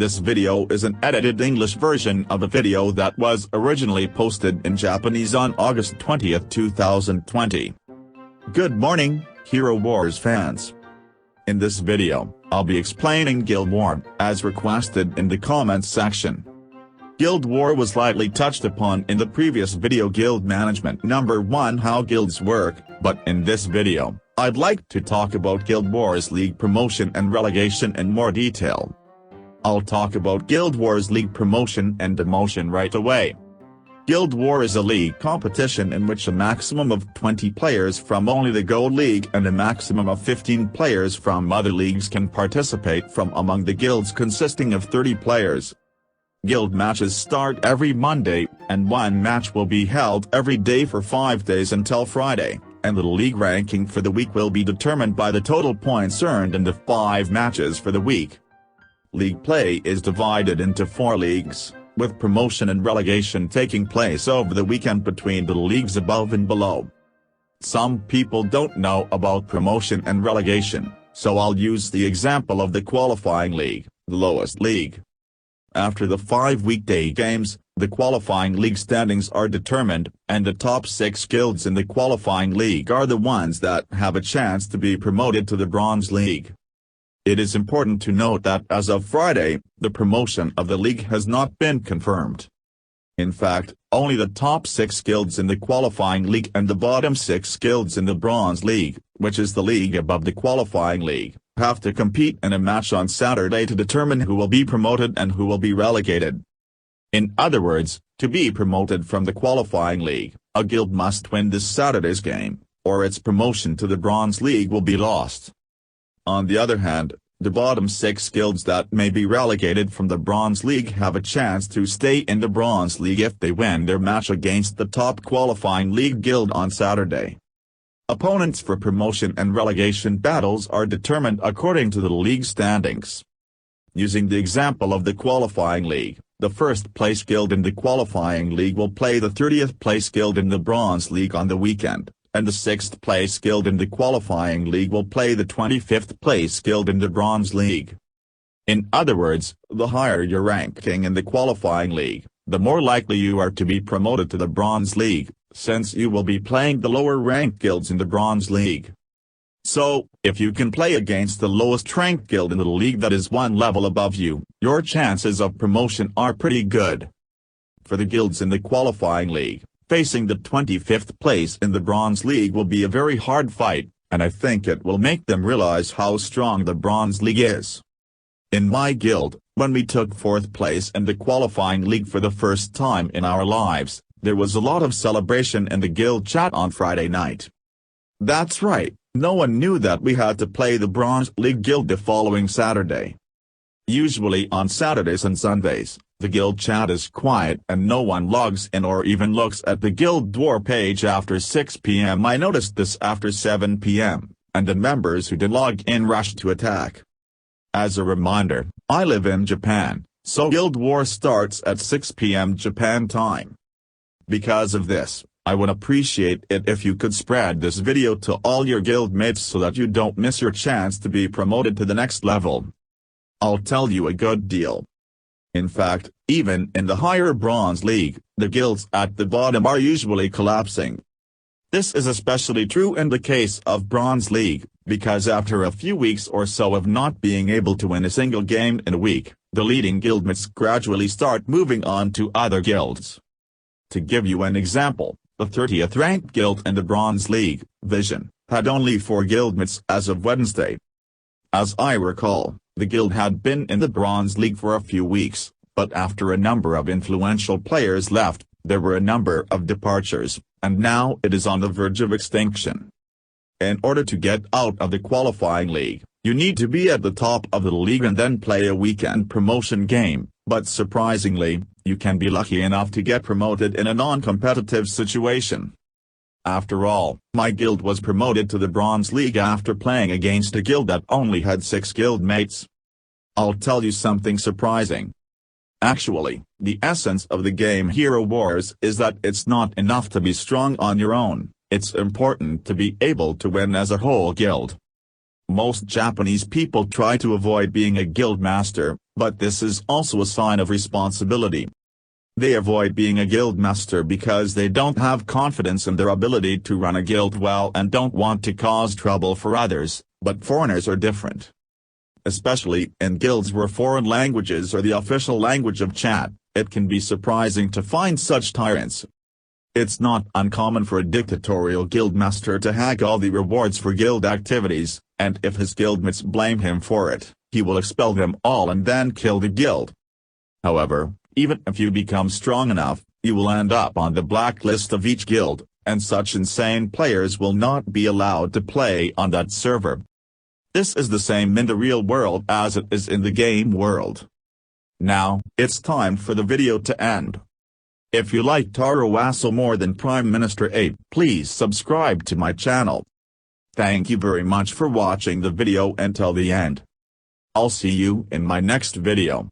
This video is an edited English version of a video that was originally posted in Japanese on August 20, 2020. Good morning, Hero Wars fans. In this video, I'll be explaining Guild War, as requested in the comments section. Guild War was lightly touched upon in the previous video Guild Management number 1 how guilds work, but in this video, I'd like to talk about Guild Wars League promotion and relegation in more detail. I'll talk about Guild Wars League promotion and demotion right away. Guild War is a league competition in which a maximum of 20 players from only the Gold League and a maximum of 15 players from other leagues can participate from among the guilds consisting of 30 players. Guild matches start every Monday, and one match will be held every day for 5 days until Friday, and the league ranking for the week will be determined by the total points earned in the 5 matches for the week. League play is divided into 4 leagues, with promotion and relegation taking place over the weekend between the leagues above and below. Some people don't know about promotion and relegation, so I'll use the example of the qualifying league, the lowest league. After the 5 weekday games, the qualifying league standings are determined, and the top 6 guilds in the qualifying league are the ones that have a chance to be promoted to the Bronze League. It is important to note that as of Friday, the promotion of the league has not been confirmed. In fact, only the top 6 guilds in the qualifying league and the bottom 6 guilds in the Bronze League, which is the league above the qualifying league, have to compete in a match on Saturday to determine who will be promoted and who will be relegated. In other words, to be promoted from the qualifying league, a guild must win this Saturday's game, or its promotion to the Bronze League will be lost. On the other hand, the bottom 6 guilds that may be relegated from the Bronze League have a chance to stay in the Bronze League if they win their match against the top qualifying league guild on Saturday. Opponents for promotion and relegation battles are determined according to the league standings. Using the example of the qualifying league, the first place guild in the qualifying league will play the 30th place guild in the Bronze League on the weekend, and the 6th place guild in the qualifying league will play the 25th place guild in the Bronze League. In other words, the higher your ranking in the qualifying league, the more likely you are to be promoted to the Bronze League, since you will be playing the lower-ranked guilds in the Bronze League. So, if you can play against the lowest-ranked guild in the league that is one level above you, your chances of promotion are pretty good. For the guilds in the qualifying league, facing the 25th place in the Bronze League will be a very hard fight, and I think it will make them realize how strong the Bronze League is. In my guild, when we took 4th place in the qualifying league for the first time in our lives, there was a lot of celebration in the guild chat on Friday night. That's right, no one knew that we had to play the Bronze League guild the following Saturday. Usually on Saturdays and Sundays, the guild chat is quiet and no one logs in or even looks at the Guild War page after 6 p.m. I noticed this after 7 p.m., and the members who did log in rushed to attack. As a reminder, I live in Japan, so Guild War starts at 6 p.m. Japan time. Because of this, I would appreciate it if you could spread this video to all your guild mates so that you don't miss your chance to be promoted to the next level. I'll tell you a good deal. In fact, even in the higher Bronze League, the guilds at the bottom are usually collapsing. This is especially true in the case of Bronze League, because after a few weeks or so of not being able to win a single game in a week, the leading guildmates gradually start moving on to other guilds. To give you an example, the 30th ranked guild in the Bronze League, Vision, had only 4 guildmates as of Wednesday. As I recall, the guild had been in the Bronze League for a few weeks, but after a number of influential players left, there were a number of departures, and now it is on the verge of extinction. In order to get out of the qualifying league, you need to be at the top of the league and then play a weekend promotion game, but surprisingly, you can be lucky enough to get promoted in a non-competitive situation. After all, my guild was promoted to the Bronze League after playing against a guild that only had 6 guild mates. I'll tell you something surprising. Actually, the essence of the game Hero Wars is that it's not enough to be strong on your own, it's important to be able to win as a whole guild. Most Japanese people try to avoid being a guild master, But this is also a sign of responsibility. They avoid being a guildmaster because they don't have confidence in their ability to run a guild well and don't want to cause trouble for others, but foreigners are different. Especially in guilds where foreign languages are the official language of chat, it can be surprising to find such tyrants. It's not uncommon for a dictatorial guildmaster to hack all the rewards for guild activities, and if his guildmates blame him for it, he will expel them all and then kill the guild. However, even if you become strong enough, you will end up on the blacklist of each guild, and such insane players will not be allowed to play on that server. This is the same in the real world as it is in the game world. Now, it's time for the video to end. If you like Taro Aso more than Prime Minister Ape, please subscribe to my channel. Thank you very much for watching the video until the end. I'll see you in my next video.